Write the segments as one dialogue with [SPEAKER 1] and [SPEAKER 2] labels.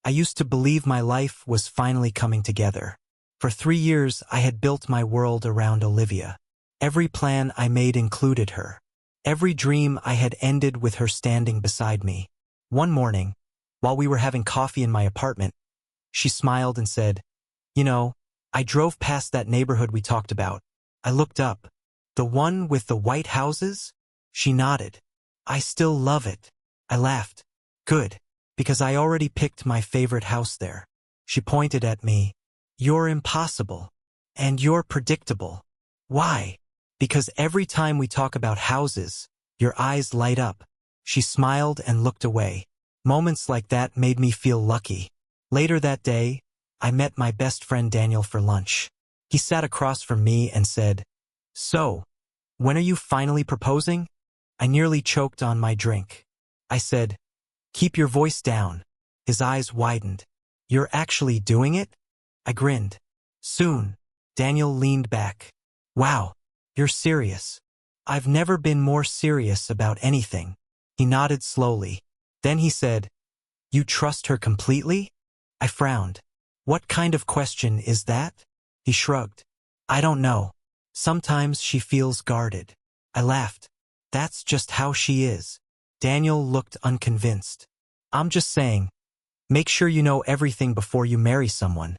[SPEAKER 1] I used to believe my life was finally coming together. For 3 years, I had built my world around Olivia. Every plan I made included her. Every dream I had ended with her standing beside me. One morning, while we were having coffee in my apartment, she smiled and said, "You know, I drove past that neighborhood we talked about. I looked up. The one with the white houses?" She nodded. "I still love it." I laughed. "Good, because I already picked my favorite house there." She pointed at me. "You're impossible. And you're predictable." "Why?" "Because every time we talk about houses, your eyes light up." She smiled and looked away. Moments like that made me feel lucky. Later that day, I met my best friend Daniel for lunch. He sat across from me and said, "So, when are you finally proposing?" I nearly choked on my drink. I said, "Keep your voice down." His eyes widened. "You're actually doing it?" I grinned. "Soon." Daniel leaned back. "Wow, you're serious." "I've never been more serious about anything." He nodded slowly. Then he said, "You trust her completely?" I frowned. "What kind of question is that?" He shrugged. "I don't know. Sometimes she feels guarded." I laughed. "That's just how she is." Daniel looked unconvinced. "I'm just saying, make sure you know everything before you marry someone."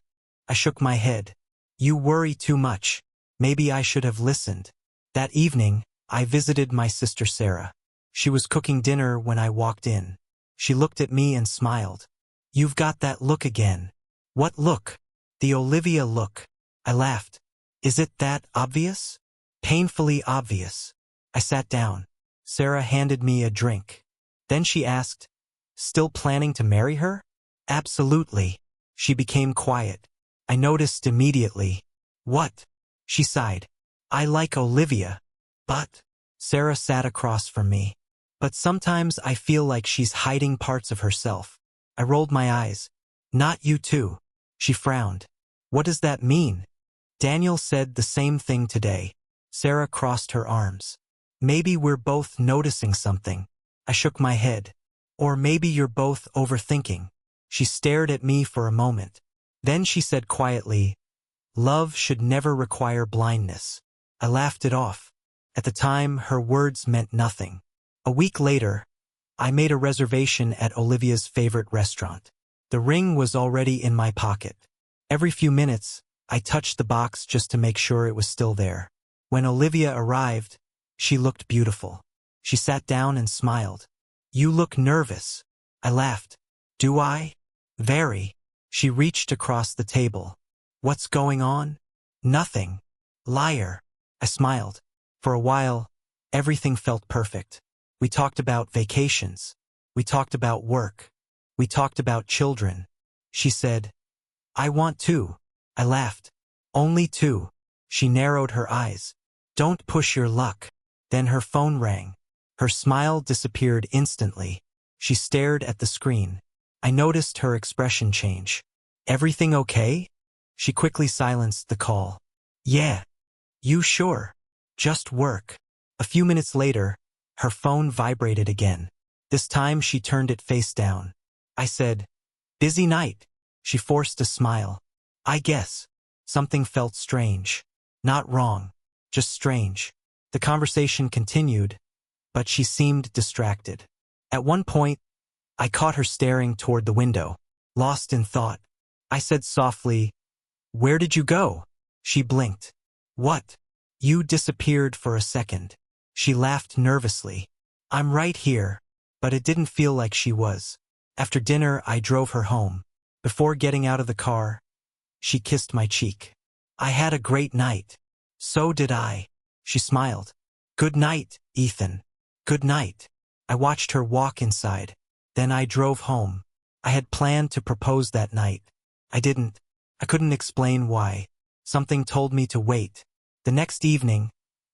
[SPEAKER 1] I shook my head. "You worry too much. Maybe I should have listened." That evening, I visited my sister Sarah. She was cooking dinner when I walked in. She looked at me and smiled. "You've got that look again." "What look?" "The Olivia look." I laughed. "Is it that obvious?" "Painfully obvious." I sat down. Sarah handed me a drink. Then she asked, "Still planning to marry her?" "Absolutely." She became quiet. I noticed immediately. "What?" She sighed. "I like Olivia. But..." Sarah sat across from me. "But sometimes I feel like she's hiding parts of herself." I rolled my eyes. "Not you too." She frowned. "What does that mean?" "Daniel said the same thing today." Sarah crossed her arms. "Maybe we're both noticing something." I shook my head. "Or maybe you're both overthinking." She stared at me for a moment. Then she said quietly, "Love should never require blindness." I laughed it off. At the time, her words meant nothing. A week later, I made a reservation at Olivia's favorite restaurant. The ring was already in my pocket. Every few minutes, I touched the box just to make sure it was still there. When Olivia arrived, she looked beautiful. She sat down and smiled. "You look nervous." I laughed. "Do I?" "Very." She reached across the table. "What's going on?" "Nothing." "Liar." I smiled. For a while, everything felt perfect. We talked about vacations. We talked about work. We talked about children. She said, "I want 2." I laughed. "Only 2." She narrowed her eyes. "Don't push your luck." Then her phone rang. Her smile disappeared instantly. She stared at the screen. I noticed her expression change. "Everything okay?" She quickly silenced the call. "Yeah." "You sure?" "Just work." A few minutes later, her phone vibrated again. This time she turned it face down. I said, "Busy night." She forced a smile. "I guess." Something felt strange. Not wrong, just strange. The conversation continued, but she seemed distracted. At one point, I caught her staring toward the window, lost in thought. I said softly, "Where did you go?" She blinked. "What?" "You disappeared for a second." She laughed nervously. "I'm right here." But it didn't feel like she was. After dinner, I drove her home. Before getting out of the car, she kissed my cheek. "I had a great night." "So did I." She smiled. "Good night, Ethan." "Good night." I watched her walk inside. Then I drove home. I had planned to propose that night. I didn't. I couldn't explain why. Something told me to wait. The next evening,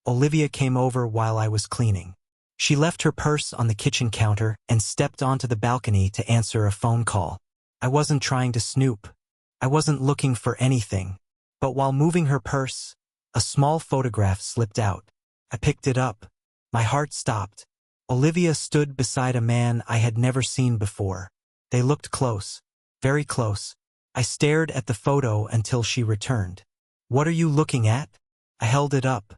[SPEAKER 1] Olivia came over while I was cleaning. She left her purse on the kitchen counter and stepped onto the balcony to answer a phone call. I wasn't trying to snoop. I wasn't looking for anything. But while moving her purse, a small photograph slipped out. I picked it up. My heart stopped. Olivia stood beside a man I had never seen before. They looked close. very close. I stared at the photo until she returned. What are you looking at? I held it up.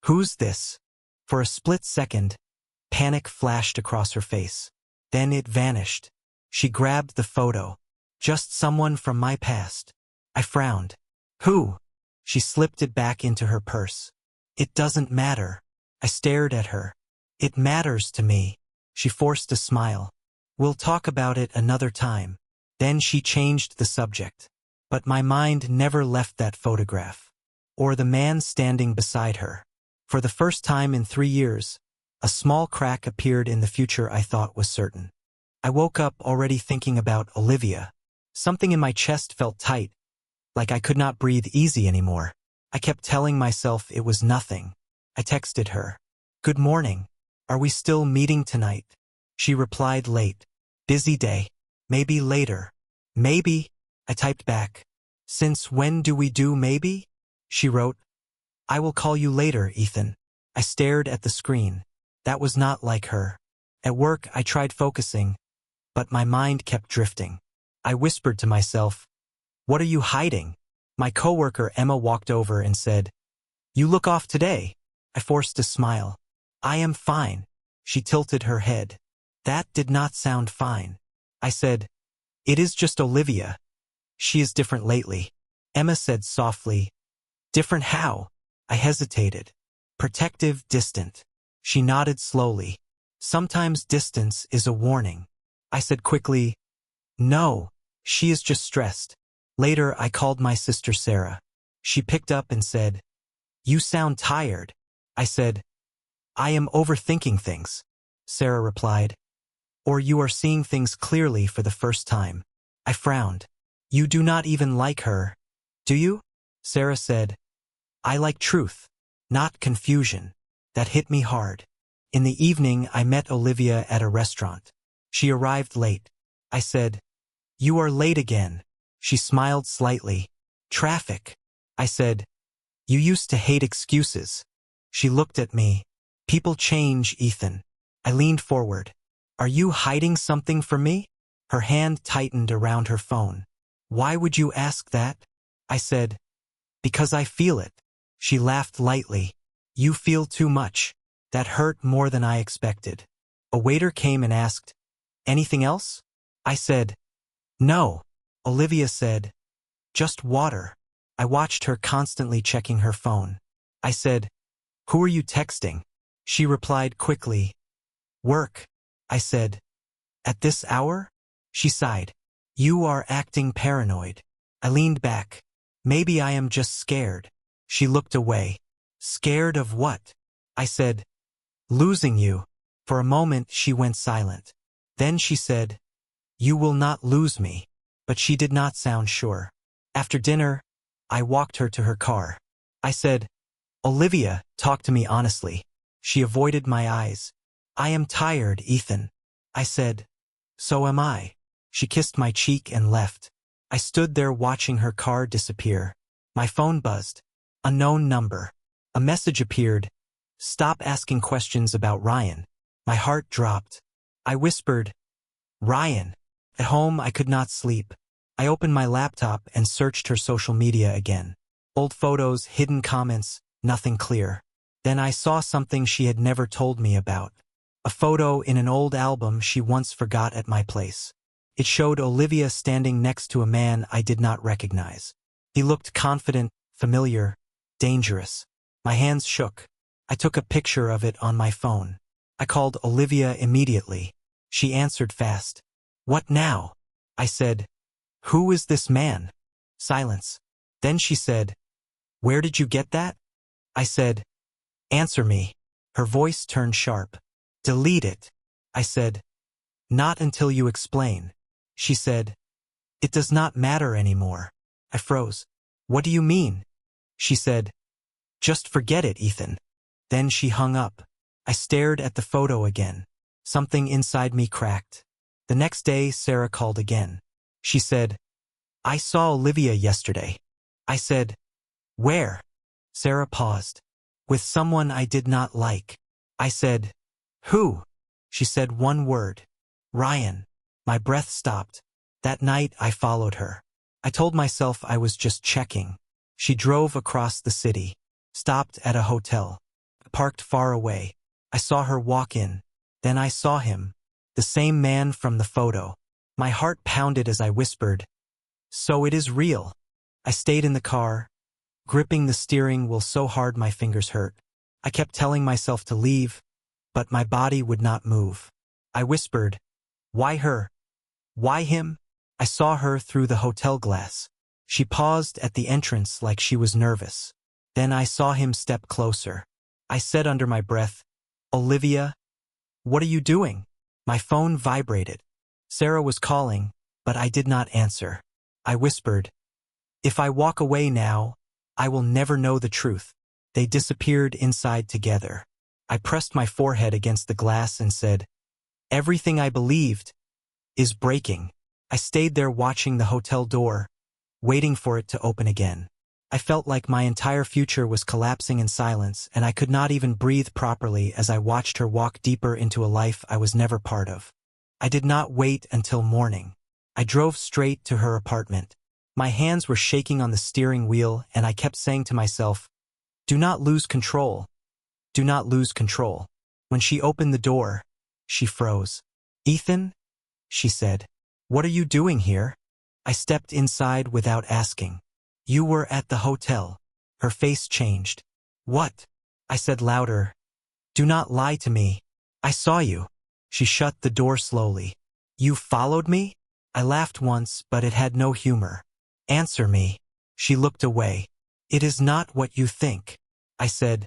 [SPEAKER 1] Who's this? For a split second, panic flashed across her face. Then it vanished. She grabbed the photo. Just someone from my past. I frowned. Who? She slipped it back into her purse. It doesn't matter. I stared at her. It matters to me. She forced a smile. We'll talk about it another time. Then she changed the subject. But my mind never left that photograph. Or the man standing beside her. For the first time in 3 years, a small crack appeared in the future I thought was certain. I woke up already thinking about Olivia. Something in my chest felt tight, like I could not breathe easy anymore. I kept telling myself it was nothing. I texted her. Good morning. Are we still meeting tonight? She replied late. Busy day. Maybe later. Maybe. I typed back. Since when do we do maybe? She wrote. I will call you later, Ethan. I stared at the screen. That was not like her. At work, I tried focusing, but my mind kept drifting. I whispered to myself, what are you hiding? My coworker Emma walked over and said, you look off today. I forced a smile. I am fine. She tilted her head. That did not sound fine. I said, it is just Olivia. She is different lately. Emma said softly, different how? I hesitated. Protective, distant. She nodded slowly. Sometimes distance is a warning. I said quickly, no, she is just stressed. Later, I called my sister Sarah. She picked up and said, you sound tired. I said, I am overthinking things. Sarah replied, or you are seeing things clearly for the first time. I frowned. You do not even like her, do you? Sarah said, I like truth, not confusion. That hit me hard. In the evening, I met Olivia at a restaurant. She arrived late. I said, you are late again. She smiled slightly. Traffic. I said, you used to hate excuses. She looked at me. People change, Ethan. I leaned forward. Are you hiding something from me? Her hand tightened around her phone. Why would you ask that? I said, because I feel it. She laughed lightly. You feel too much. That hurt more than I expected. A waiter came and asked, anything else? I said, no. Olivia said, just water. I watched her constantly checking her phone. I said, who are you texting? She replied quickly, work. I said, at this hour? She sighed. You are acting paranoid. I leaned back. Maybe I am just scared. She looked away. Scared of what? I said, losing you. For a moment she went silent. Then she said, you will not lose me. But she did not sound sure. After dinner, I walked her to her car. I said, Olivia, talk to me honestly. She avoided my eyes. I am tired, Ethan. I said, so am I. She kissed my cheek and left. I stood there watching her car disappear. My phone buzzed. Unknown number. A message appeared. Stop asking questions about Ryan. My heart dropped. I whispered, Ryan. At home, I could not sleep. I opened my laptop and searched her social media again. Old photos, hidden comments, nothing clear. Then I saw something she had never told me about. A photo in an old album she once forgot at my place. It showed Olivia standing next to a man I did not recognize. He looked confident, familiar, dangerous. My hands shook. I took a picture of it on my phone. I called Olivia immediately. She answered fast. What now? I said, who is this man? Silence. Then she said, where did you get that? I said, answer me. Her voice turned sharp. Delete it. I said, not until you explain. She said, it does not matter anymore. I froze. What do you mean? She said, just forget it, Ethan. Then she hung up. I stared at the photo again. Something inside me cracked. The next day, Sarah called again. She said, I saw Olivia yesterday. I said, where? Sarah paused. With someone I did not like. I said, who? She said one word. Ryan. My breath stopped. That night I followed her. I told myself I was just checking. She drove across the city, stopped at a hotel, parked far away. I saw her walk in. Then I saw him, the same man from the photo. My heart pounded as I whispered, "So it is real." I stayed in the car, gripping the steering wheel so hard my fingers hurt. I kept telling myself to leave, but my body would not move. I whispered, "Why her? Why him?" I saw her through the hotel glass. She paused at the entrance like she was nervous. Then I saw him step closer. I said under my breath, "Olivia, what are you doing?" My phone vibrated. Sarah was calling, but I did not answer. I whispered, "If I walk away now, I will never know the truth." They disappeared inside together. I pressed my forehead against the glass and said, "Everything I believed is breaking." I stayed there watching the hotel door, waiting for it to open again. I felt like my entire future was collapsing in silence, and I could not even breathe properly as I watched her walk deeper into a life I was never part of. I did not wait until morning. I drove straight to her apartment. My hands were shaking on the steering wheel, and I kept saying to myself, "Do not lose control. Do not lose control." When she opened the door, she froze. "Ethan?" she said. "What are you doing here?" I stepped inside without asking. "You were at the hotel." Her face changed. "What?" I said louder. "Do not lie to me. I saw you." She shut the door slowly. "You followed me?" I laughed once, but it had no humor. "Answer me." She looked away. "It is not what you think," I said.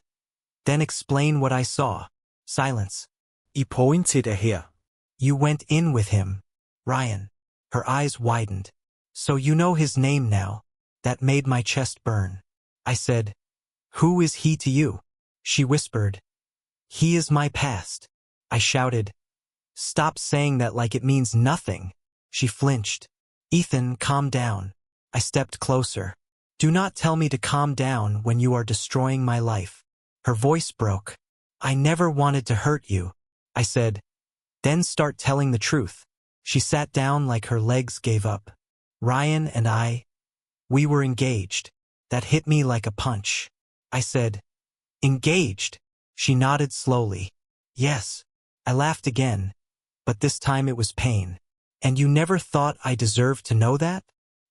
[SPEAKER 1] "Then explain what I saw." Silence.
[SPEAKER 2] I pointed her.
[SPEAKER 1] "You went in with him, Ryan." Her eyes widened. "So you know his name now?" That made my chest burn. I said, "Who is he to you?" She whispered, "He is my past." I shouted, "Stop saying that like it means nothing." She flinched. "Ethan, calm down." I stepped closer. "Do not tell me to calm down when you are destroying my life." Her voice broke. "I never wanted to hurt you," I said. "Then start telling the truth." She sat down like her legs gave up. "Ryan and we were engaged." That hit me like a punch. I said, "Engaged?" She nodded slowly. "Yes." I laughed again, but this time it was pain. "And you never thought I deserved to know that?"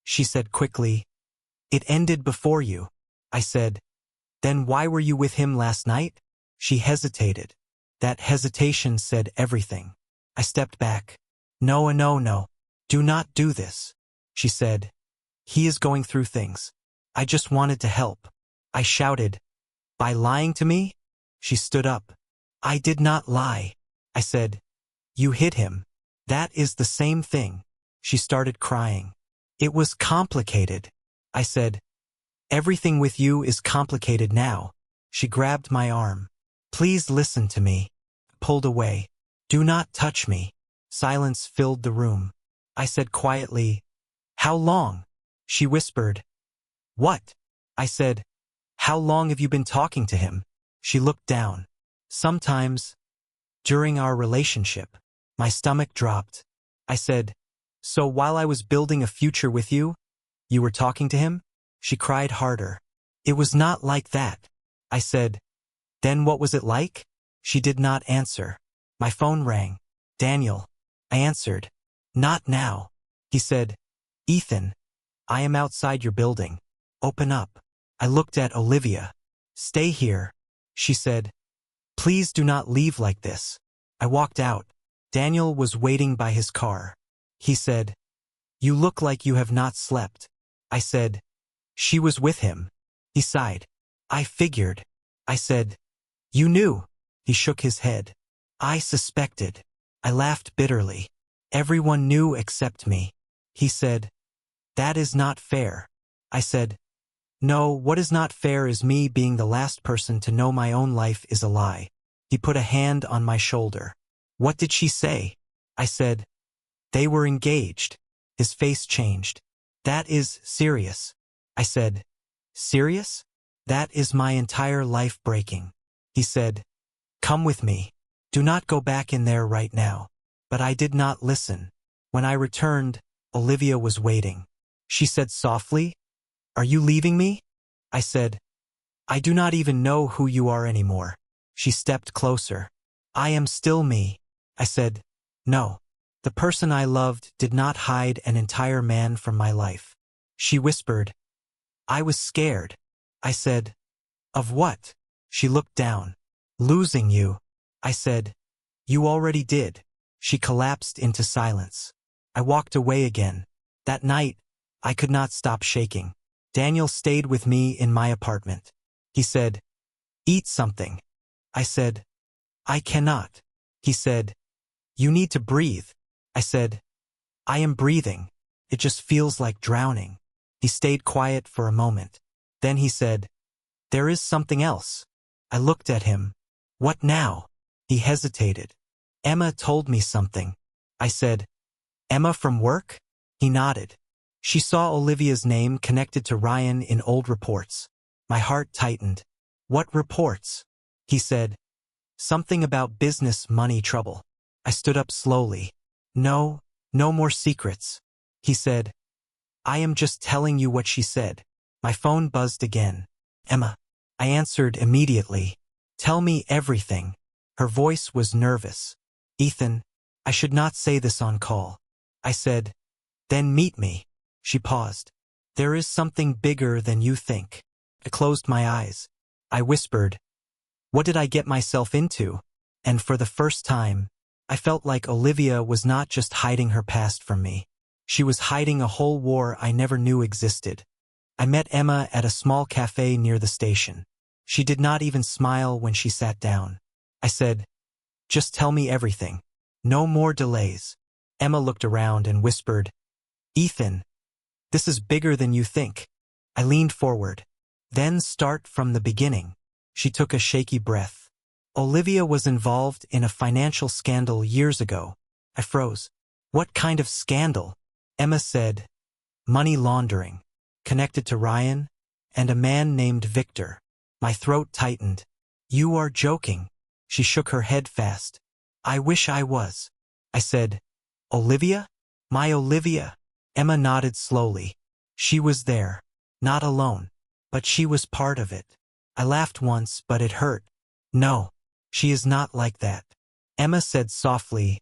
[SPEAKER 1] She said quickly, "It ended before you." I said, "Then why were you with him last night?" She hesitated. That hesitation said everything. I stepped back. "No, no, no. Do not do this," she said. "He is going through things. I just wanted to help." I shouted, "By lying to me?" She stood up. "I did not lie." I said, "You hit him." "That is the same thing." She started crying. "It was complicated." I said, "Everything with you is complicated now." She grabbed my arm. "Please listen to me." Pulled away. "Do not touch me." Silence filled the room. I said quietly, "How long?" She whispered, "What?" I said, "How long have you been talking to him?" She looked down. "Sometimes, during our relationship." My stomach dropped. I said, "So while I was building a future with you, you were talking to him?" She cried harder. "It was not like that." I said, "Then what was it like?" She did not answer. My phone rang. "Daniel." I answered. "Not now." He said, "Ethan, I am outside your building. Open up." I looked at Olivia. "Stay here," she said. "Please do not leave like this." I walked out. Daniel was waiting by his car. He said, "You look like you have not slept." I said, "She was with him." He sighed. "I figured." I said, "You knew." He shook his head. "I suspected." I laughed bitterly. "Everyone knew except me." He said, "That is not fair." I said, "No, what is not fair is me being the last person to know my own life is a lie." He put a hand on my shoulder. "What did she say?" I said, "They were engaged." His face changed. "That is serious." I said, "Serious? That is my entire life breaking." He said, "Come with me. Do not go back in there right now." But I did not listen. When I returned, Olivia was waiting. She said softly, "Are you leaving me?" I said, "I do not even know who you are anymore." She stepped closer. "I am still me." I said, "No. The person I loved did not hide an entire man from my life." She whispered, "I was scared." I said, "Of what?" She looked down. "Losing you." I said, "You already did." She collapsed into silence. I walked away again. That night, I could not stop shaking. Daniel stayed with me in my apartment. He said, "Eat something." I said, "I cannot." He said, "You need to breathe." I said, "I am breathing. It just feels like drowning." He stayed quiet for a moment. Then he said, "There is something else." I looked at him. "What now?" He hesitated. "Emma told me something." I said, "Emma from work?" He nodded. She saw Olivia's name connected to Ryan in old reports. My heart tightened. "What reports?" He said, "Something about business money trouble." I stood up slowly. "No, no more secrets." He said, "I am just telling you what she said." My phone buzzed again. "Emma." I answered immediately. "Tell me everything." Her voice was nervous. "Ethan, I should not say this on call." I said, "Then meet me." She paused. "There is something bigger than you think." I closed my eyes. I whispered, "What did I get myself into?" And for the first time, I felt like Olivia was not just hiding her past from me. She was hiding a whole war I never knew existed. I met Emma at a small cafe near the station. She did not even smile when she sat down. I said, "Just tell me everything. No more delays." Emma looked around and whispered, "Ethan, this is bigger than you think." I leaned forward. "Then start from the beginning." She took a shaky breath. "Olivia was involved in a financial scandal years ago." I froze. "What kind of scandal?" Emma said, "Money laundering, connected to Ryan and a man named Victor." My throat tightened. "You are joking." She shook her head fast. "I wish I was." I said, "Olivia? My Olivia?" Emma nodded slowly. "She was there. Not alone. But she was part of it." I laughed once, but it hurt. "No, she is not like that." Emma said softly,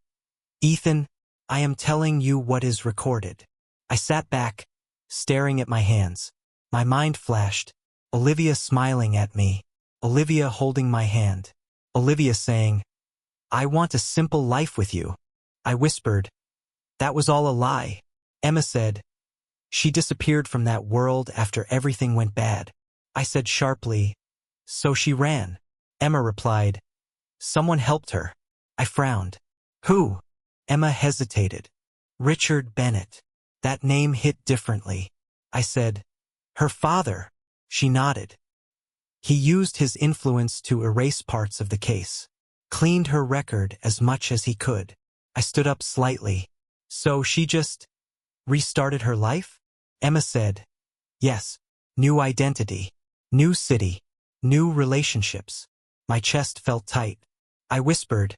[SPEAKER 1] "Ethan, I am telling you what is recorded." I sat back, staring at my hands. My mind flashed. Olivia smiling at me. Olivia holding my hand. Olivia saying, "I want a simple life with you." I whispered, "That was all a lie." Emma said, "She disappeared from that world after everything went bad." I said sharply, "So she ran." Emma replied, "Someone helped her." I frowned. "Who?" Emma hesitated. "Richard Bennett." That name hit differently. I said, "Her father." She nodded. "He used his influence to erase parts of the case. Cleaned her record as much as he could." I stood up slightly. "So she just restarted her life?" Emma said, "Yes. New identity. New city. New relationships." My chest felt tight. I whispered,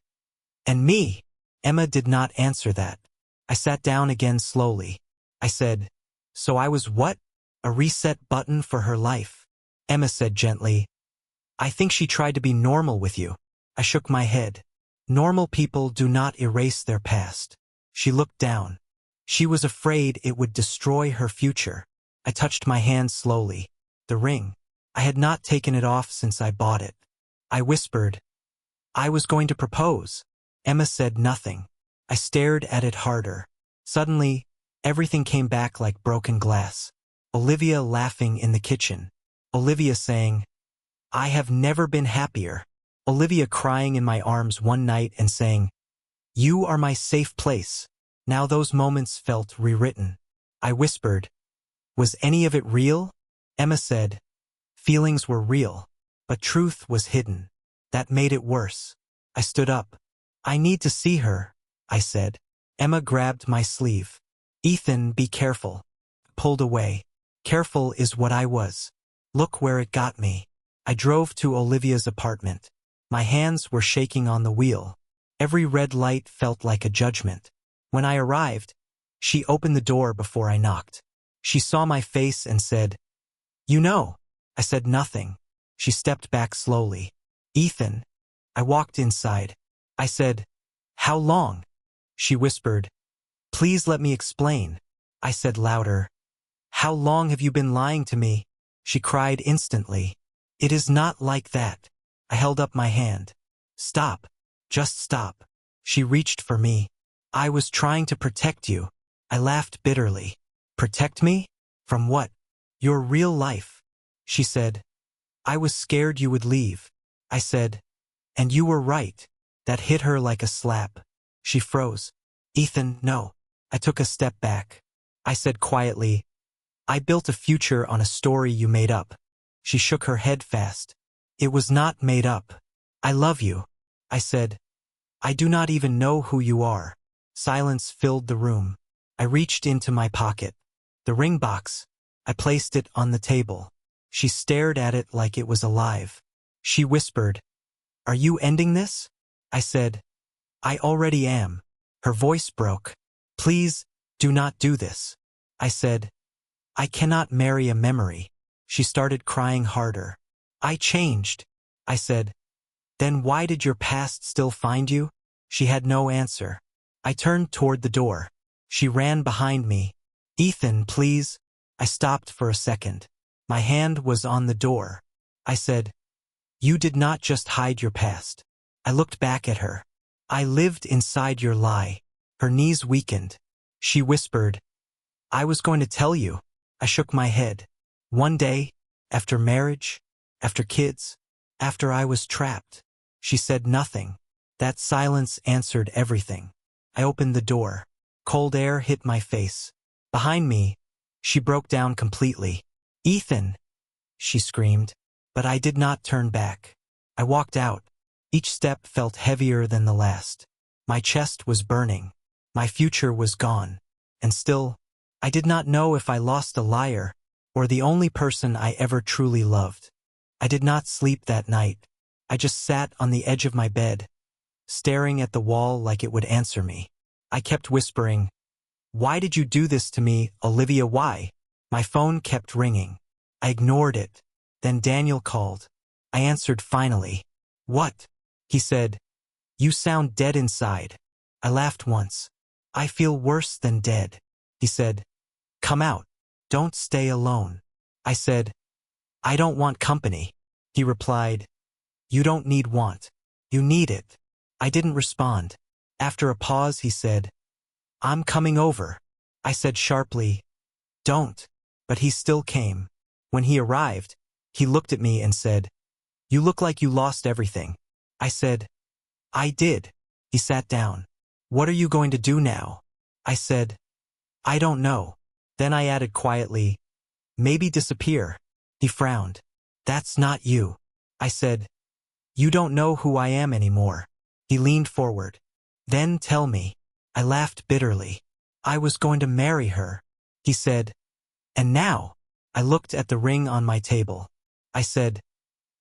[SPEAKER 1] "And me?" Emma did not answer that. I sat down again slowly. I said, "So I was what? A reset button for her life." Emma said gently, "I think she tried to be normal with you." I shook my head. "Normal people do not erase their past." She looked down. She was afraid it would destroy her future. I touched my hand slowly. The ring. I had not taken it off since I bought it. I whispered, "I was going to propose." Emma said nothing. I stared at it harder. Suddenly, everything came back like broken glass. Olivia laughing in the kitchen. Olivia saying, "I have never been happier." Olivia crying in my arms one night and saying, "You are my safe place." Now those moments felt rewritten. I whispered, "Was any of it real?" Emma said, "Feelings were real, but truth was hidden." That made it worse. I stood up. "I need to see her," I said. Emma grabbed my sleeve. "Ethan, be careful." Pulled away. Careful is what I was. Look where it got me. I drove to Olivia's apartment. My hands were shaking on the wheel. Every red light felt like a judgment. When I arrived, She opened the door before I knocked. She saw my face and said, "You know." I said nothing. She stepped back slowly. "Ethan." I walked inside. I said, "How long?" She whispered, "Please let me explain." I said louder, "How long have you been lying to me?" She cried instantly. "It is not like that." I held up my hand. "Stop. Just stop." She reached for me. "I was trying to protect you." I laughed bitterly. "Protect me? From what?" "Your real life." She said, "I was scared you would leave." I said, "And you were right." That hit her like a slap. She froze. "Ethan, no." I took a step back. I said quietly, "I built a future on a story you made up." She shook her head fast. "It was not made up. I love you." I said, "I do not even know who you are." Silence filled the room. I reached into my pocket. The ring box. I placed it on the table. She stared at it like it was alive. She whispered, "Are you ending this?" I said, "I already am." Her voice broke. "Please, do not do this." I said, "I cannot marry a memory." She started crying harder. "I changed." I said, "Then why did your past still find you?" She had no answer. I turned toward the door. She ran behind me. "Ethan, please." I stopped for a second. My hand was on the door. I said, "You did not just hide your past." I looked back at her. "I lived inside your lie." Her knees weakened. She whispered, "I was going to tell you." I shook my head. "One day, after marriage, after kids, after I was trapped." She said nothing. That silence answered everything. I opened the door. Cold air hit my face. Behind me, she broke down completely. "Ethan!" she screamed. But I did not turn back. I walked out. Each step felt heavier than the last. My chest was burning. My future was gone. And still, I did not know if I lost a liar or the only person I ever truly loved. I did not sleep that night. I just sat on the edge of my bed, staring at the wall like it would answer me. I kept whispering, "Why did you do this to me, Olivia, why?" My phone kept ringing. I ignored it. Then Daniel called. I answered finally. "What?" He said, "You sound dead inside." I laughed once. "I feel worse than dead." He said, "Come out. Don't stay alone." I said, "I don't want company." He replied, "You don't need want. You need it." I didn't respond. After a pause, he said, "I'm coming over." I said sharply, "Don't." But he still came. When he arrived, he looked at me and said, "You look like you lost everything." I said, "I did." He sat down. "What are you going to do now?" I said, "I don't know." Then I added quietly, "Maybe disappear." He frowned. "That's not you." I said, "You don't know who I am anymore." He leaned forward. "Then tell me." I laughed bitterly. "I was going to marry her." He said, "And now?" I looked at the ring on my table. I said,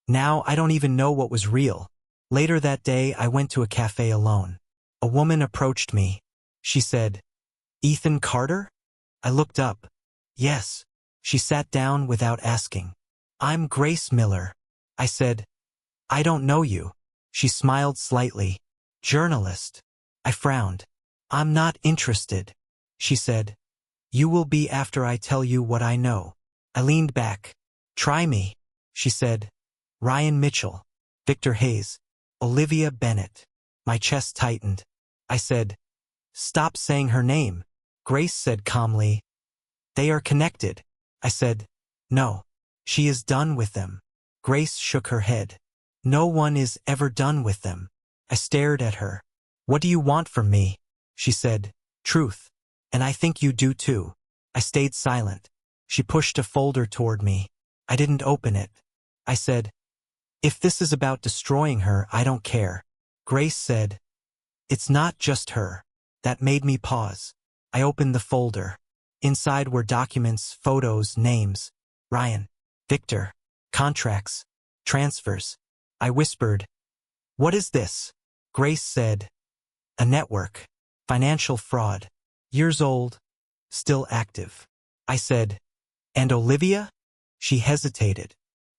[SPEAKER 1] "Now I don't even know what was real." Later that day, I went to a cafe alone. A woman approached me. She said, "Ethan Carter?" I looked up. "Yes." She sat down without asking. "I'm Grace Miller." I said, "I don't know you." She smiled slightly. "Journalist." I frowned. "I'm not interested." She said, "You will be after I tell you what I know." I leaned back. "Try me." She said, "Ryan Mitchell, Victor Hayes, Olivia Bennett." My chest tightened. I said, "Stop saying her name." Grace said calmly, "They are connected." I said, "No. She is done with them." Grace shook her head. "No one is ever done with them." I stared at her. "What do you want from me?" She said, "Truth. And I think you do too." I stayed silent. She pushed a folder toward me. I didn't open it. I said, "If this is about destroying her, I don't care." Grace said, "It's not just her." That made me pause. I opened the folder. Inside were documents, photos, names. Ryan, Victor, contracts, transfers. I whispered, "What is this?" Grace said, "A network. Financial fraud. Years old, still active. I said, "And Olivia?" She hesitated.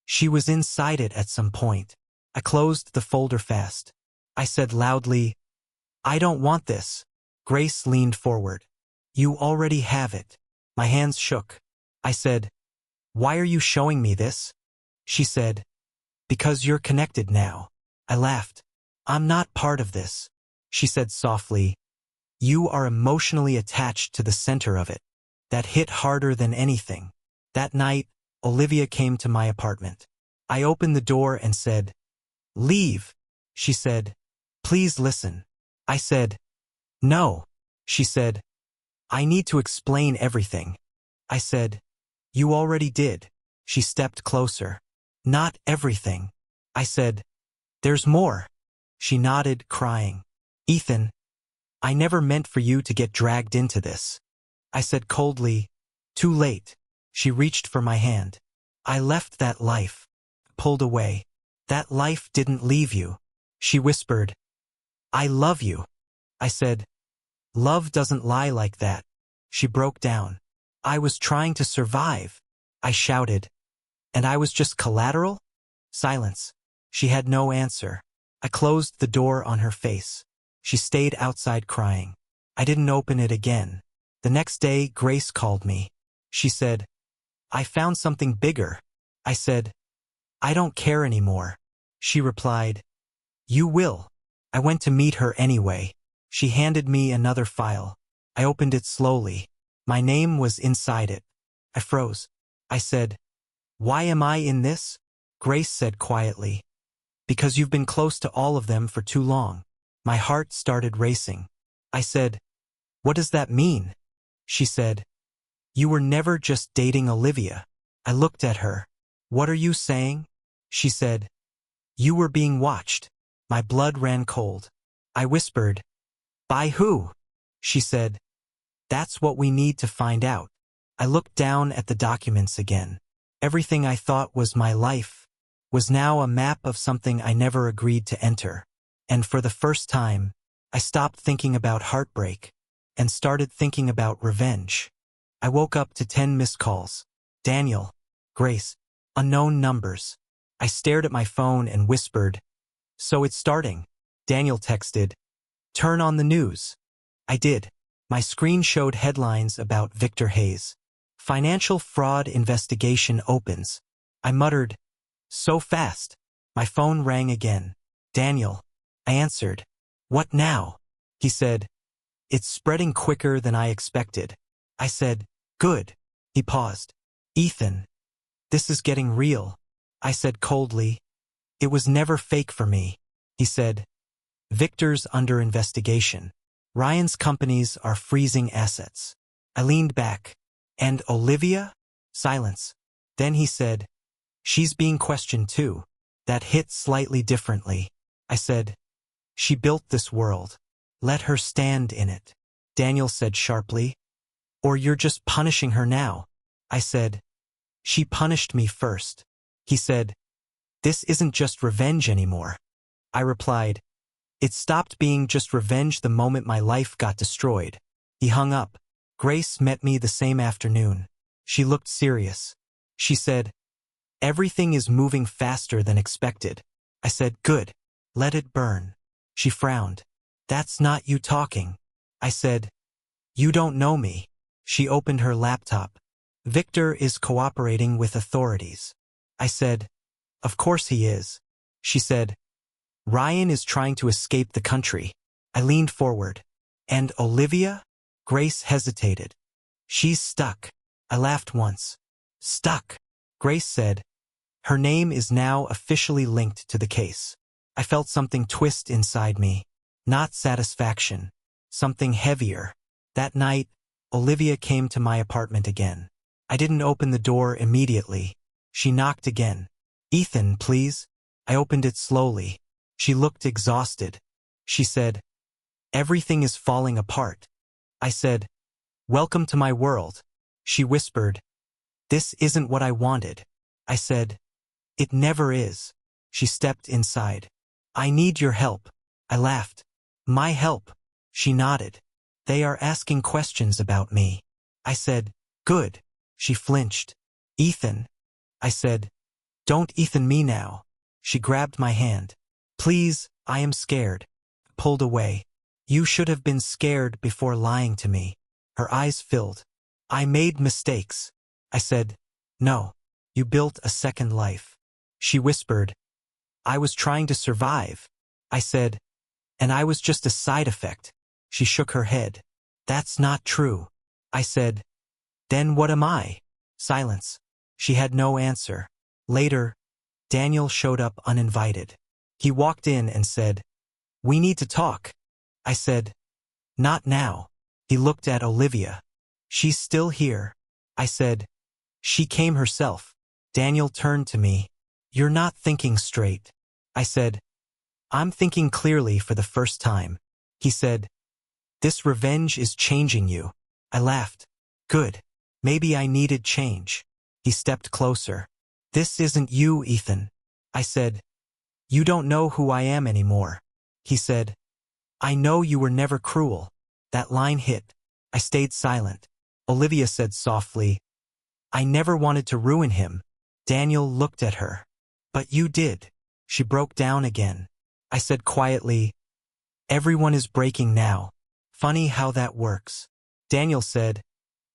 [SPEAKER 1] "She was inside it at some point." I closed the folder fast. I said loudly, "I don't want this." Grace leaned forward. "You already have it." My hands shook. I said, "Why are you showing me this?" She said, "Because you're connected now." I laughed. "I'm not part of this." She said softly, "You are emotionally attached to the center of it." That hit harder than anything. That night, Olivia came to my apartment. I opened the door and said, "Leave." She said, "Please listen." I said, "No." She said, "I need to explain everything." I said, "You already did." She stepped closer. "Not everything." I said, "There's more." She nodded, crying. "Ethan, I never meant for you to get dragged into this." I said coldly, "Too late." She reached for my hand. "I left that life." Pulled away. "That life didn't leave you." She whispered, "I love you." I said, "Love doesn't lie like that." She broke down. "I was trying to survive." I shouted, "And I was just collateral?" Silence. She had no answer. I closed the door on her face. She stayed outside crying. I didn't open it again. The next day, Grace called me. She said, "I found something bigger." I said, "I don't care anymore." She replied, "You will." I went to meet her anyway. She handed me another file. I opened it slowly. My name was inside it. I froze. I said, "Why am I in this?" Grace said quietly, "Because you've been close to all of them for too long." My heart started racing. I said, "What does that mean?" She said, "You were never just dating Olivia." I looked at her. "What are you saying?" She said, "You were being watched." My blood ran cold. I whispered, "By who?" She said, "That's what we need to find out." I looked down at the documents again. Everything I thought was my life was now a map of something I never agreed to enter. And for the first time, I stopped thinking about heartbreak and started thinking about revenge. I woke up to 10 missed calls. Daniel, Grace, unknown numbers. I stared at my phone and whispered, "So it's starting." Daniel texted, "Turn on the news." I did. My screen showed headlines about Victor Hayes. "Financial fraud investigation opens." I muttered, "So fast." My phone rang again. "Daniel." I answered. "What now?" He said, "It's spreading quicker than I expected." I said, "Good." He paused. "Ethan, this is getting real." I said coldly, "It was never fake for me." He said, "Victor's under investigation. Ryan's companies are freezing assets." I leaned back. "And Olivia?" Silence. Then he said, "She's being questioned too." That hit slightly differently. I said, "She built this world. Let her stand in it." Daniel said sharply, "Or you're just punishing her now." I said, "She punished me first." He said, "This isn't just revenge anymore." I replied, "It stopped being just revenge the moment my life got destroyed." He hung up. Grace met me the same afternoon. She looked serious. She said, "Everything is moving faster than expected." I said, "Good. Let it burn." She frowned. "That's not you talking." I said, "You don't know me." She opened her laptop. "Victor is cooperating with authorities." I said, "Of course he is." She said, "Ryan is trying to escape the country." I leaned forward. "And Olivia?" Grace hesitated. "She's stuck." I laughed once. "Stuck?" Grace said, "Her name is now officially linked to the case." I felt something twist inside me. Not satisfaction. Something heavier. That night, Olivia came to my apartment again. I didn't open the door immediately. She knocked again. "Ethan, please." I opened it slowly. She looked exhausted. She said, "Everything is falling apart." I said, "Welcome to my world." She whispered, "This isn't what I wanted." I said, "It never is." She stepped inside. "I need your help." I laughed. "My help?" She nodded. "They are asking questions about me." I said, good. She flinched. Ethan. I said, don't Ethan me now. She grabbed my hand. Please, I am scared. Pulled away. You should have been scared before lying to me. Her eyes filled. I made mistakes. I said, no. You built a second life. She whispered, I was trying to survive. I said, and I was just a side effect. She shook her head. That's not true. I said, then what am I? Silence. She had no answer. Later, Daniel showed up uninvited. He walked in and said, we need to talk. I said, not now. He looked at Olivia. She's still here. I said, she came herself. Daniel turned to me. You're not thinking straight. I said, I'm thinking clearly for the first time. He said, this revenge is changing you. I laughed. Good. Maybe I needed change. He stepped closer. This isn't you, Ethan. I said, you don't know who I am anymore. He said, I know you were never cruel. That line hit. I stayed silent. Olivia said softly, I never wanted to ruin him. Daniel looked at her. But you did. She broke down again. I said quietly, everyone is breaking now. Funny how that works. Daniel said,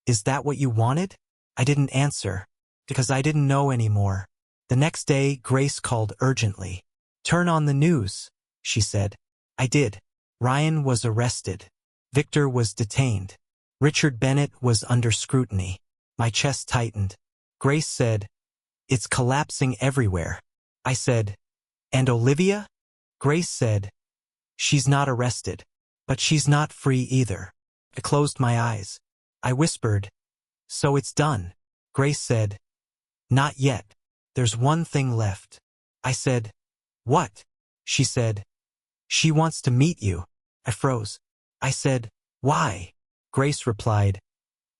[SPEAKER 1] is that what you wanted? I didn't answer, because I didn't know anymore. The next day, Grace called urgently. Turn on the news, she said. I did. Ryan was arrested. Victor was detained. Richard Bennett was under scrutiny. My chest tightened. Grace said, it's collapsing everywhere. I said, and Olivia? Grace said, she's not arrested, but she's not free either. I closed my eyes. I whispered, so it's done. Grace said, not yet. There's one thing left. I said, what? She said, she wants to meet you. I froze. I said, why? Grace replied,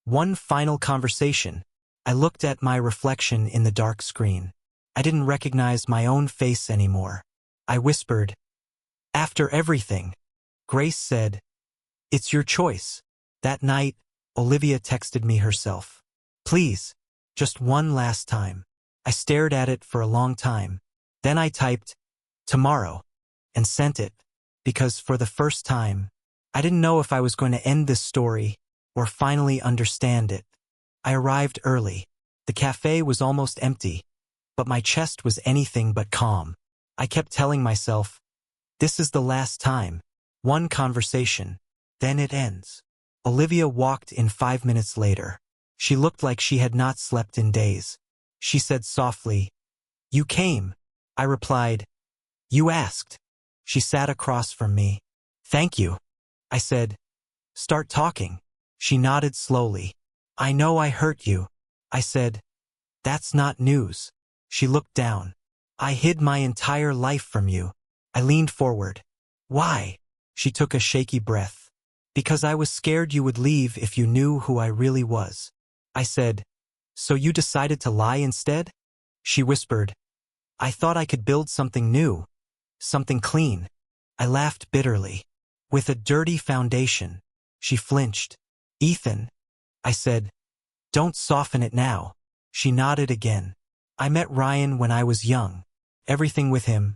[SPEAKER 1] one final conversation. I looked at my reflection in the dark screen. I didn't recognize my own face anymore. I whispered, after everything. Grace said, it's your choice. That night, Olivia texted me herself. Please, just one last time. I stared at it for a long time. Then I typed, tomorrow, and sent it, because for the first time, I didn't know if I was going to end this story or finally understand it. I arrived early. The cafe was almost empty, but my chest was anything but calm. I kept telling myself, this is the last time. One conversation, then it ends. Olivia walked in 5 minutes later. She looked like she had not slept in days. She said softly, you came. I replied, you asked. She sat across from me. Thank you. I said, start talking. She nodded slowly. I know I hurt you. I said, that's not news. She looked down. I hid my entire life from you. I leaned forward. Why? She took a shaky breath. Because I was scared you would leave if you knew who I really was. I said, so you decided to lie instead? She whispered, I thought I could build something new, something clean. I laughed bitterly. With a dirty foundation. She flinched. Ethan. I said, don't soften it now. She nodded again. I met Ryan when I was young. Everything with him.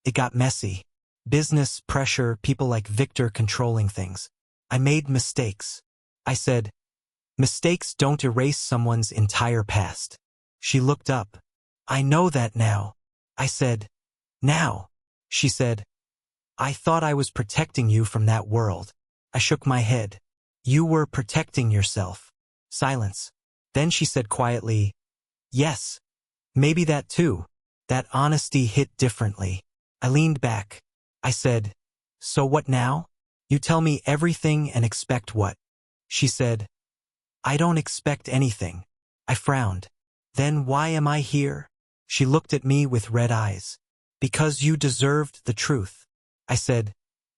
[SPEAKER 1] It got messy. Business, pressure, people like Victor controlling things. I made mistakes. I said, mistakes don't erase someone's entire past. She looked up. I know that now. I said, now. She said, I thought I was protecting you from that world. I shook my head. You were protecting yourself. Silence. Then she said quietly, yes, maybe that too. That honesty hit differently. I leaned back. I said, so what now? You tell me everything and expect what? She said, I don't expect anything. I frowned. Then why am I here? She looked at me with red eyes. Because you deserved the truth. I said,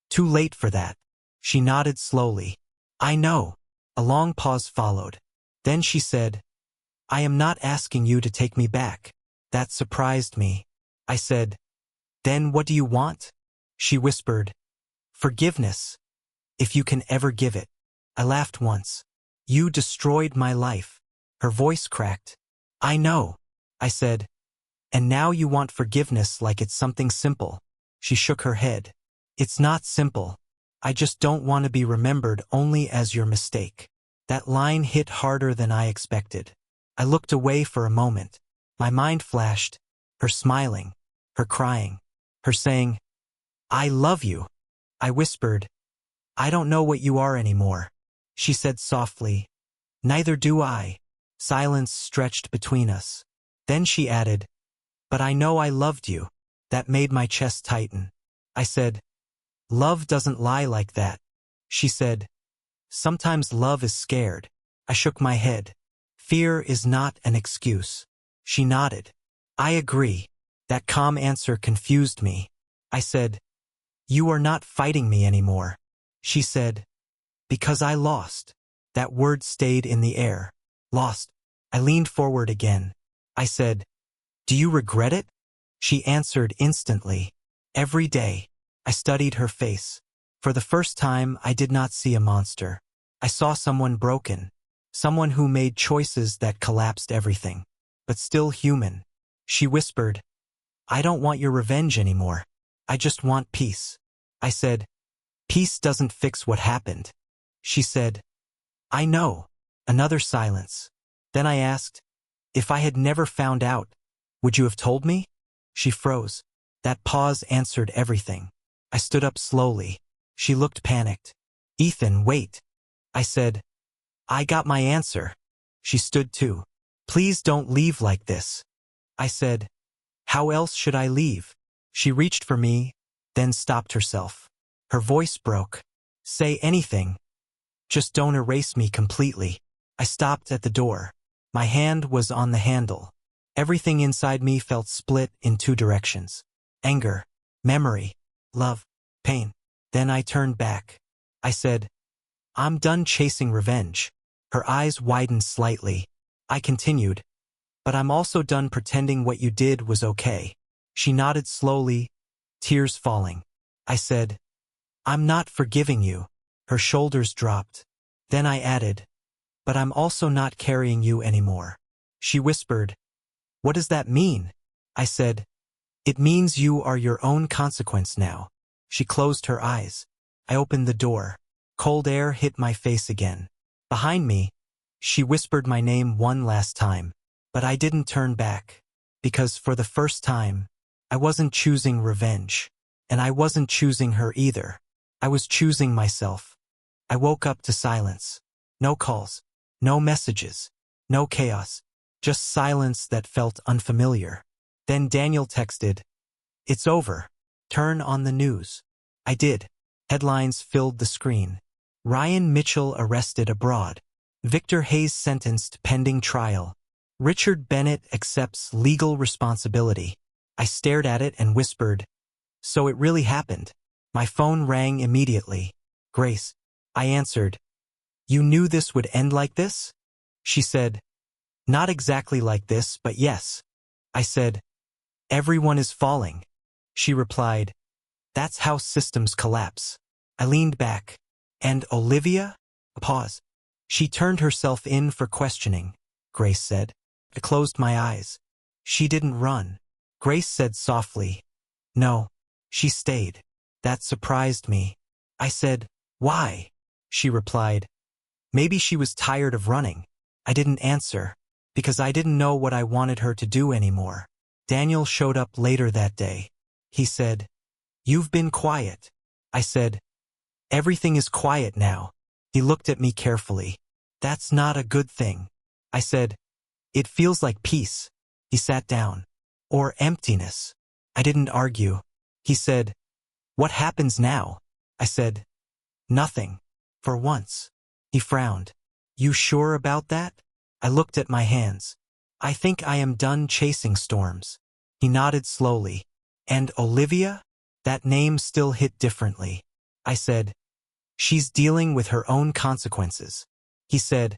[SPEAKER 1] too late for that. She nodded slowly. I know. A long pause followed. Then she said, I am not asking you to take me back. That surprised me. I said, then what do you want? She whispered, forgiveness. If you can ever give it. I laughed once. You destroyed my life. Her voice cracked. I know, I said. And now you want forgiveness like it's something simple. She shook her head. It's not simple. I just don't want to be remembered only as your mistake. That line hit harder than I expected. I looked away for a moment. My mind flashed. Her smiling. Her crying. Her saying, I love you. I whispered, I don't know what you are anymore. She said softly, neither do I. Silence stretched between us. Then she added, but I know I loved you. That made my chest tighten. I said, love doesn't lie like that. She said, sometimes love is scared. I shook my head. Fear is not an excuse. She nodded. I agree. That calm answer confused me. I said, you are not fighting me anymore. She said, because I lost. That word stayed in the air. Lost. I leaned forward again. I said, do you regret it? She answered instantly. Every day. I studied her face. For the first time, I did not see a monster. I saw someone broken. Someone who made choices that collapsed everything. But still human. She whispered, I don't want your revenge anymore. I just want peace. I said, peace doesn't fix what happened. She said, I know. Another silence. Then I asked, if I had never found out, would you have told me? She froze. That pause answered everything. I stood up slowly. She looked panicked. Ethan, wait. I said, I got my answer. She stood too. Please don't leave like this. I said, how else should I leave? She reached for me, then stopped herself. Her voice broke. Say anything. Just don't erase me completely. I stopped at the door. My hand was on the handle. Everything inside me felt split in two directions. Anger, memory, love, pain. Then I turned back. I said, I'm done chasing revenge. Her eyes widened slightly. I continued, but I'm also done pretending what you did was okay. She nodded slowly, tears falling. I said, I'm not forgiving you. Her shoulders dropped. Then I added, but I'm also not carrying you anymore. She whispered, what does that mean? I said, it means you are your own consequence now. She closed her eyes. I opened the door. Cold air hit my face again. Behind me, she whispered my name one last time. But I didn't turn back. Because for the first time, I wasn't choosing revenge. And I wasn't choosing her either. I was choosing myself. I woke up to silence. No calls. No messages. No chaos. Just silence that felt unfamiliar. Then Daniel texted, it's over. Turn on the news. I did. Headlines filled the screen. Ryan Mitchell arrested abroad. Victor Hayes sentenced pending trial. Richard Bennett accepts legal responsibility. I stared at it and whispered, so it really happened. My phone rang immediately. Grace. I answered, you knew this would end like this? She said, not exactly like this, but yes. I said, everyone is falling. She replied, that's how systems collapse. I leaned back. And Olivia? A pause. She turned herself in for questioning, Grace said. I closed my eyes. She didn't run. Grace said softly, no, she stayed. That surprised me. I said, why? She replied, maybe she was tired of running. I didn't answer, because I didn't know what I wanted her to do anymore. Daniel showed up later that day. He said, you've been quiet. I said, everything is quiet now. He looked at me carefully. That's not a good thing. I said, it feels like peace. He sat down. Or emptiness. I didn't argue. He said, what happens now? I said, nothing. For once. He frowned. You sure about that? I looked at my hands. I think I am done chasing storms. He nodded slowly. And Olivia? That name still hit differently. I said, she's dealing with her own consequences. He said,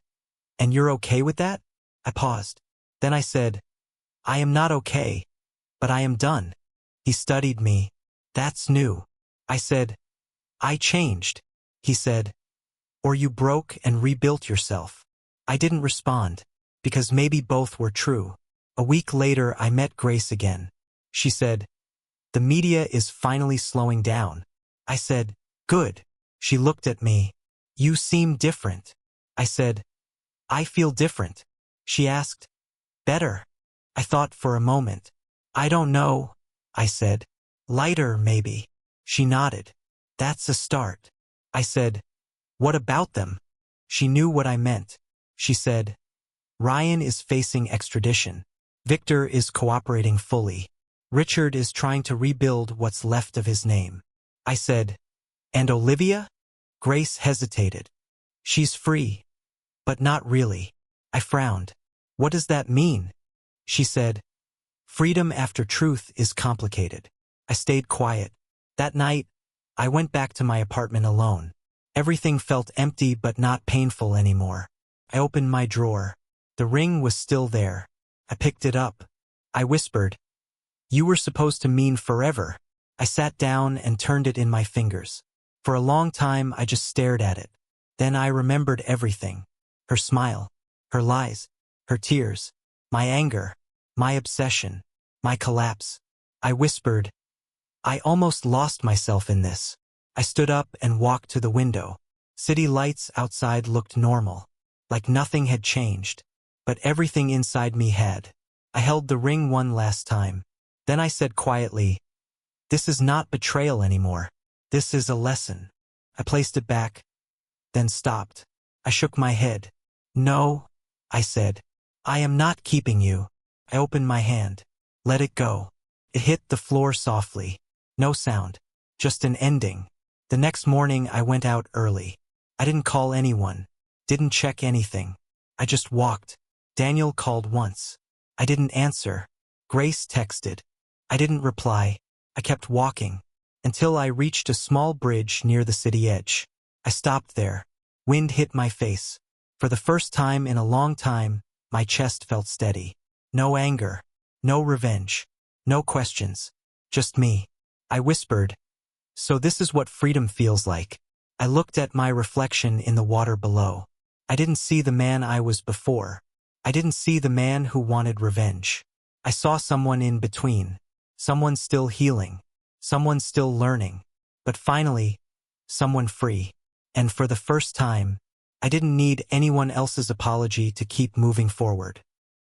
[SPEAKER 1] and you're okay with that? I paused. Then I said, I am not okay, but I am done. He studied me. That's new. I said, I changed. He said, or you broke and rebuilt yourself. I didn't respond, because maybe both were true. A week later, I met Grace again. She said, "The media is finally slowing down." I said, "Good." She looked at me. "You seem different." I said, "I feel different." She asked, "Better?" I thought for a moment. "I don't know," I said. "Lighter, maybe." She nodded. "That's a start." I said, "What about them?" She knew what I meant. She said, "Ryan is facing extradition. Victor is cooperating fully. Richard is trying to rebuild what's left of his name." I said, "And Olivia?" Grace hesitated. "She's free." "But not really." I frowned. "What does that mean?" She said, "Freedom after truth is complicated." I stayed quiet. That night, I went back to my apartment alone. Everything felt empty but not painful anymore. I opened my drawer. The ring was still there. I picked it up. I whispered, "You were supposed to mean forever." I sat down and turned it in my fingers. For a long time, I just stared at it. Then I remembered everything. Her smile, her lies, her tears, my anger, my obsession, my collapse. I whispered, "I almost lost myself in this." I stood up and walked to the window. City lights outside looked normal, like nothing had changed. But everything inside me had. I held the ring one last time. Then I said quietly, "This is not betrayal anymore. This is a lesson." I placed it back, then stopped. I shook my head. "No," I said. "I am not keeping you." I opened my hand. Let it go. It hit the floor softly. No sound. Just an ending. The next morning I went out early. I didn't call anyone. Didn't check anything. I just walked. Daniel called once. I didn't answer. Grace texted. I didn't reply. I kept walking until I reached a small bridge near the city edge. I stopped there. Wind hit my face. For the first time in a long time, my chest felt steady. No anger. No revenge. No questions. Just me. I whispered, "So this is what freedom feels like." I looked at my reflection in the water below. I didn't see the man I was before. I didn't see the man who wanted revenge. I saw someone in between. Someone still healing. Someone still learning. But finally, someone free. And for the first time, I didn't need anyone else's apology to keep moving forward.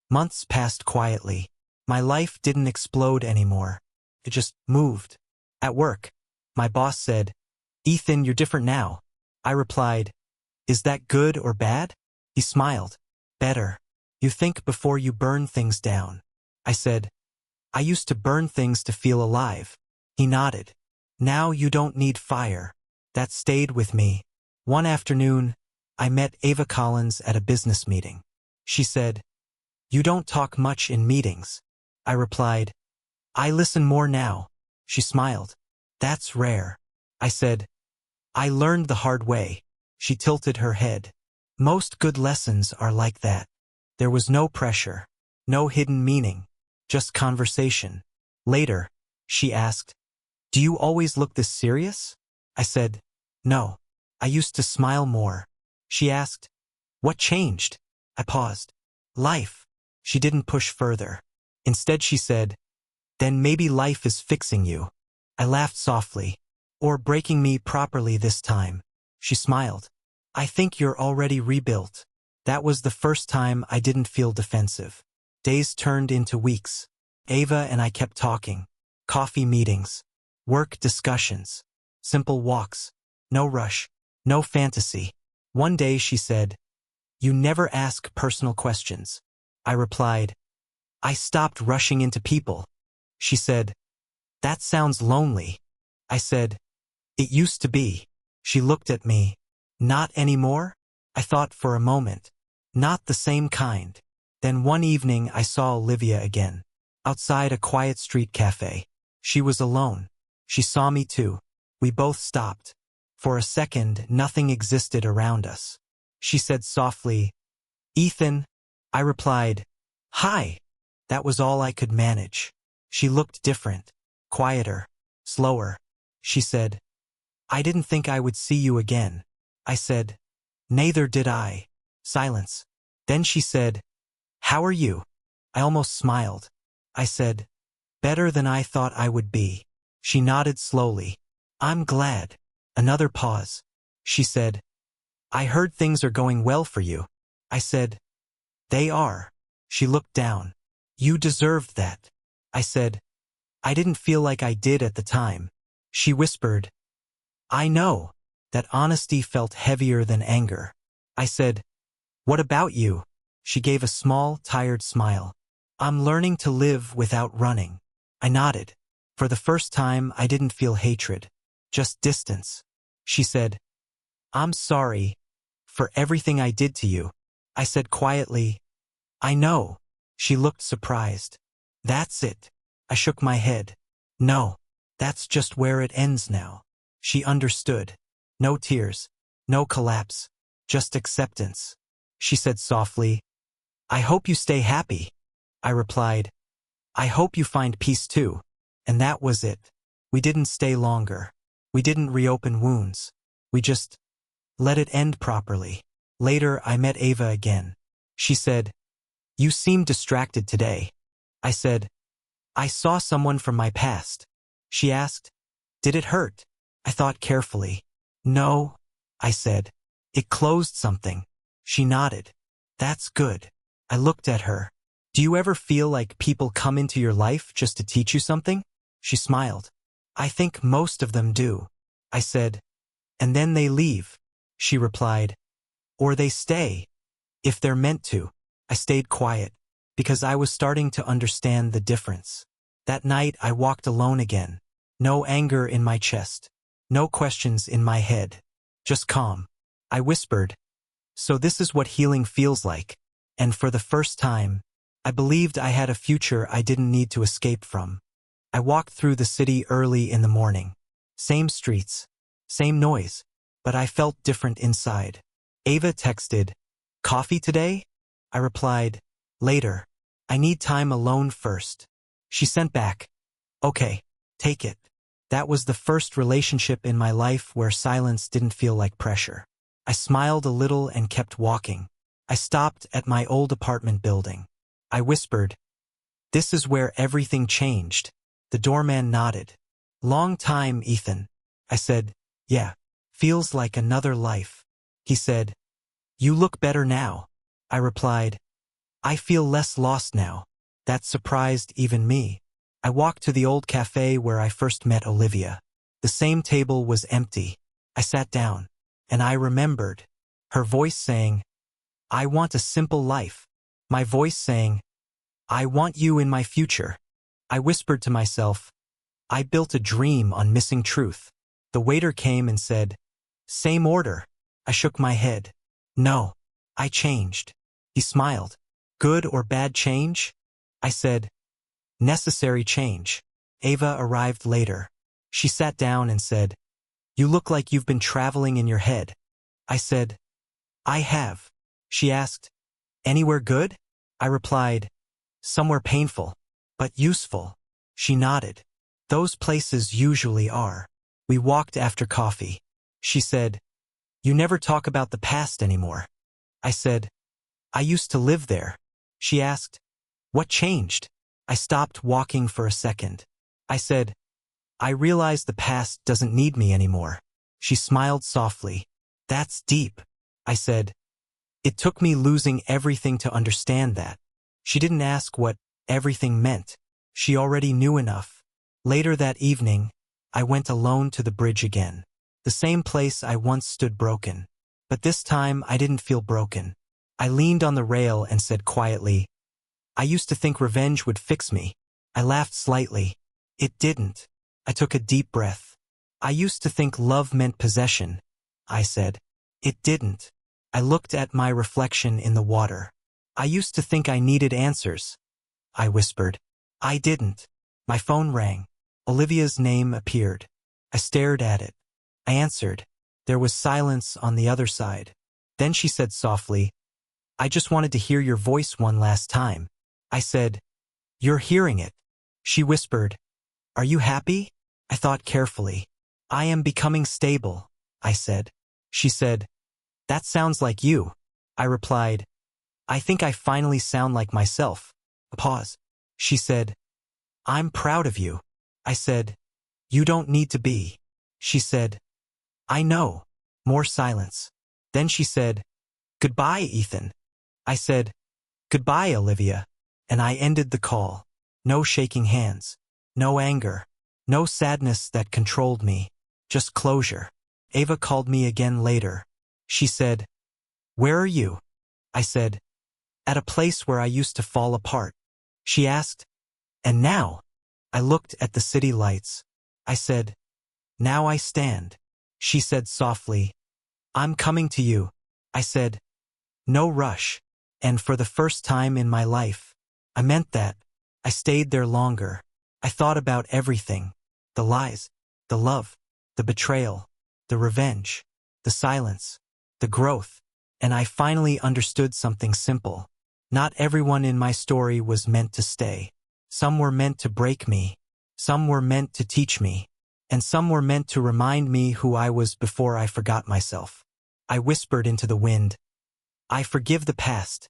[SPEAKER 1] Months passed quietly. My life didn't explode anymore. It just moved. At work, my boss said, "Ethan, you're different now." I replied, "Is that good or bad?" He smiled. "Better. You think before you burn things down." I said, "I used to burn things to feel alive." He nodded. "Now you don't need fire." That stayed with me. One afternoon, I met Ava Collins at a business meeting. She said, "You don't talk much in meetings." I replied, "I listen more now." She smiled. "That's rare." I said, "I learned the hard way." She tilted her head. "Most good lessons are like that." There was no pressure, no hidden meaning, just conversation. Later, she asked, "Do you always look this serious?" I said, "No. I used to smile more." She asked, "What changed?" I paused. "Life." She didn't push further. Instead she said, "Then maybe life is fixing you." I laughed softly. "Or breaking me properly this time." She smiled. "I think you're already rebuilt." That was the first time I didn't feel defensive. Days turned into weeks. Ava and I kept talking. Coffee meetings. Work discussions. Simple walks. No rush. No fantasy. One day she said, "You never ask personal questions." I replied, "I stopped rushing into people." She said, "That sounds lonely." I said, "It used to be." She looked at me. "Not anymore?" I thought for a moment. "Not the same kind." Then one evening I saw Olivia again. Outside a quiet street cafe. She was alone. She saw me too. We both stopped. For a second, nothing existed around us. She said softly, "Ethan." I replied, "Hi." That was all I could manage. She looked different. Quieter. Slower. She said, "I didn't think I would see you again." I said, Neither did I. Silence. Then she said, "How are you?" I almost smiled. I said, "Better than I thought I would be." She nodded slowly. "I'm glad." Another pause. She said, "I heard things are going well for you." I said, "They are." She looked down. "You deserved that." I said, "I didn't feel like I did at the time." She whispered, "I know." That honesty felt heavier than anger. I said, "What about you?" She gave a small, tired smile. "I'm learning to live without running." I nodded. For the first time, I didn't feel hatred, just distance. She said, "I'm sorry for everything I did to you." I said quietly, "I know." She looked surprised. "That's it." I shook my head. "No, that's just where it ends now." She understood. No tears, no collapse, just acceptance. She said softly, "I hope you stay happy." I replied, "I hope you find peace too." And that was it. We didn't stay longer. We didn't reopen wounds. We just let it end properly. Later, I met Ava again. She said, "You seem distracted today." I said, "I saw someone from my past." She asked, "Did it hurt?" I thought carefully. "No," I said. "It closed something." She nodded. "That's good." I looked at her. "Do you ever feel like people come into your life just to teach you something?" She smiled. "I think most of them do." I said, "And then they leave." She replied, "Or they stay, if they're meant to." I stayed quiet, because I was starting to understand the difference. That night I walked alone again. No anger in my chest. No questions in my head. Just calm. I whispered, "So this is what healing feels like." And for the first time, I believed I had a future I didn't need to escape from. I walked through the city early in the morning. Same streets, same noise, but I felt different inside. Ava texted, "Coffee today?" I replied, "Later. I need time alone first." She sent back, "Okay, take it." That was the first relationship in my life where silence didn't feel like pressure. I smiled a little and kept walking. I stopped at my old apartment building. I whispered, "This is where everything changed." The doorman nodded. "Long time, Ethan." I said, "Yeah, feels like another life." He said, "You look better now." I replied, "I feel less lost now." That surprised even me. I walked to the old cafe where I first met Olivia. The same table was empty. I sat down, and I remembered her voice saying, "I want a simple life." My voice saying, "I want you in my future." I whispered to myself, "I built a dream on missing truth." The waiter came and said, "Same order." I shook my head. "No, I changed." He smiled. "Good or bad change?" I said, "Necessary change." Ava arrived later. She sat down and said, "You look like you've been traveling in your head." I said, "I have." She asked, "Anywhere good?" I replied, "Somewhere painful, but useful." She nodded. "Those places usually are." We walked after coffee. She said, "You never talk about the past anymore." I said, "I used to live there." She asked, "What changed?" I stopped walking for a second. I said, "I realized the past doesn't need me anymore." She smiled softly. "That's deep." I said, "It took me losing everything to understand that." She didn't ask what everything meant. She already knew enough. Later that evening, I went alone to the bridge again. The same place I once stood broken. But this time I didn't feel broken. I leaned on the rail and said quietly, "I used to think revenge would fix me." I laughed slightly. It didn't. I took a deep breath. "I used to think love meant possession," I said. It didn't. I looked at my reflection in the water. "I used to think I needed answers," I whispered. I didn't. My phone rang. Olivia's name appeared. I stared at it. I answered. There was silence on the other side. Then she said softly, "I just wanted to hear your voice one last time." I said, "You're hearing it." She whispered, "Are you happy?" I thought carefully. "I am becoming stable," I said. She said, That sounds like you. I replied, I think I finally sound like myself. A pause. She said, I'm proud of you. I said, you don't need to be. She said, I know. More silence. Then she said, goodbye, Ethan. I said, goodbye, Olivia. And I ended the call. No shaking hands. No anger. No sadness that controlled me. Just closure. Ava called me again later. She said, where are you? I said, at a place where I used to fall apart. She asked, and now? I looked at the city lights. I said, now I stand. She said softly, I'm coming to you. I said, no rush. And for the first time in my life, I meant that. I stayed there longer. I thought about everything. The lies, the love, the betrayal, the revenge, the silence, the growth. And I finally understood something simple. Not everyone in my story was meant to stay. Some were meant to break me. Some were meant to teach me. And some were meant to remind me who I was before I forgot myself. I whispered into the wind, I forgive the past.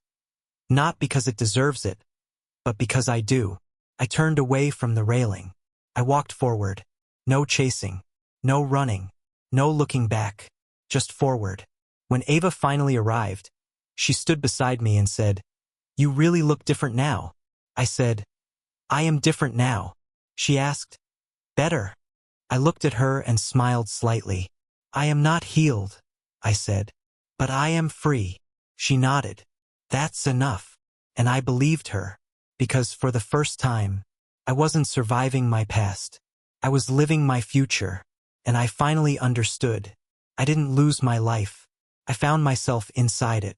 [SPEAKER 1] Not because it deserves it, but because I do. I turned away from the railing. I walked forward. No chasing. No running. No looking back. Just forward. When Ava finally arrived, she stood beside me and said, you really look different now. I said, I am different now. She asked, better. I looked at her and smiled slightly. I am not healed, I said, but I am free. She nodded. That's enough. And I believed her, because for the first time, I wasn't surviving my past. I was living my future, and I finally understood. I didn't lose my life. I found myself inside it.